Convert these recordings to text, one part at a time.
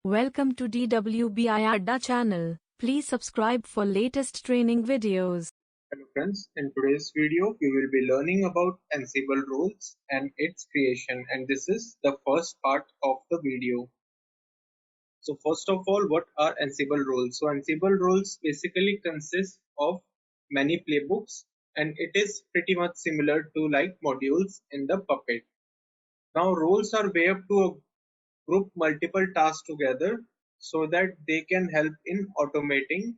Welcome to DWBIADDA channel. Please subscribe for latest training videos. Hello friends, in today's video we will be learning about Ansible roles and its creation, and this is the first part of the video. So first of all, what are Ansible roles? So Ansible roles basically consist of many playbooks, and it is pretty much similar to like modules in the Puppet. Now roles are way up to group multiple tasks together so that they can help in automating,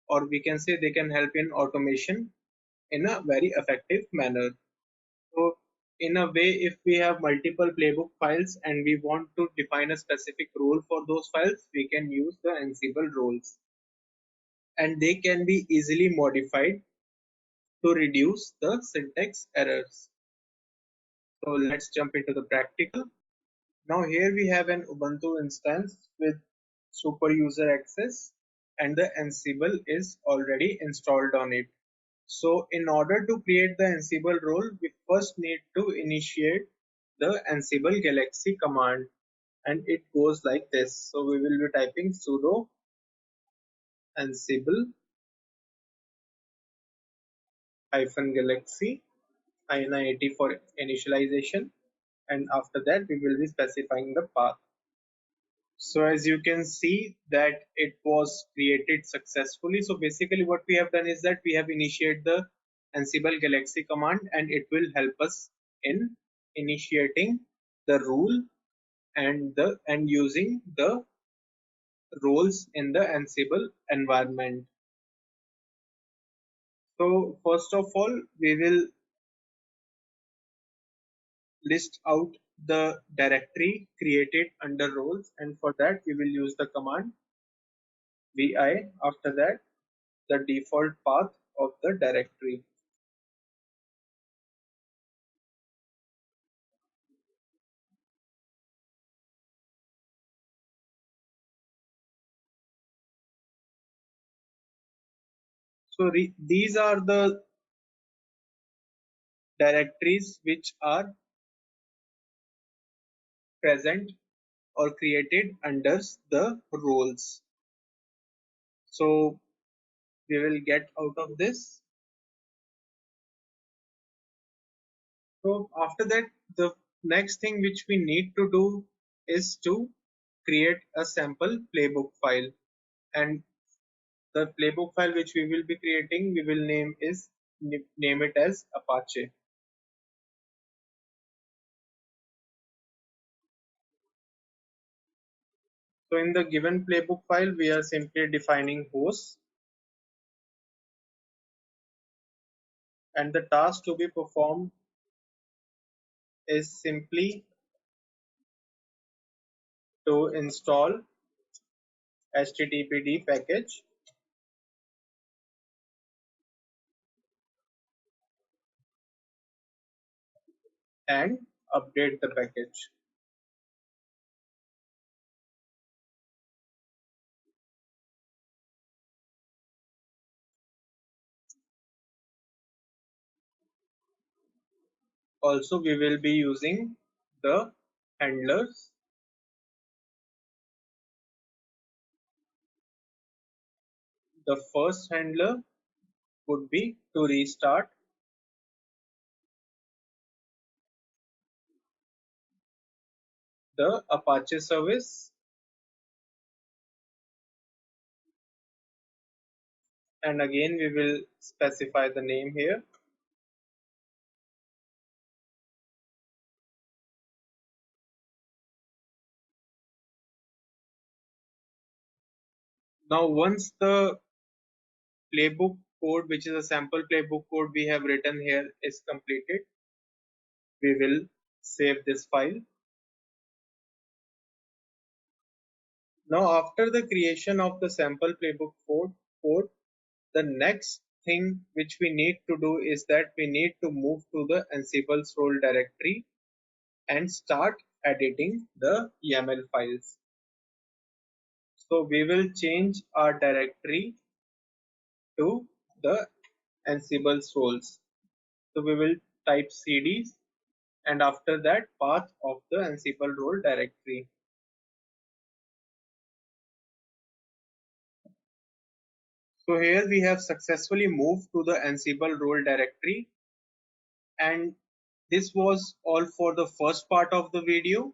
or we can say they can help in automation in a very effective manner. So in a way, if we have multiple playbook files and we want to define a specific role for those files, we can use the Ansible roles, and they can be easily modified to reduce the syntax errors. So let's jump into the practical. Now here we have an Ubuntu instance with super user access, and the Ansible is already installed on it. So in order to create the Ansible role, we first need to initiate the Ansible Galaxy command, and it goes like this. So we will be typing sudo Ansible -galaxy -80 for initialization, and after that we will be specifying the path. So as you can see that it was created successfully. So basically what we have done is that we have initiated the Ansible Galaxy command, and it will help us in initiating the rule and using the roles in the Ansible environment. So first of all, we will list out the directory created under roles, and for that we will use the command vi. After that, the default path of the directory. So these are the directories which are present or created under the roles. So we will get out of this. So after that, the next thing which we need to do is to create a sample playbook file, and the playbook file which we will be creating, we will name it as Apache. So in the given playbook file, we are simply defining host, and the task to be performed is simply to install httpd package and update the package. Also, we will be using the handlers. The first handler would be to restart. The Apache service, and again we will specify the name here. Now once the playbook code, which is a sample playbook code we have written here, is completed, we will save this file. Now after the creation of the sample playbook code, the next thing which we need to do is that we need to move to the Ansible's role directory and start editing the YAML files. So we will change our directory to the Ansible's roles. So we will type cd and after that path of the Ansible role directory. So here we have successfully moved to the Ansible role directory, and this was all for the first part of the video.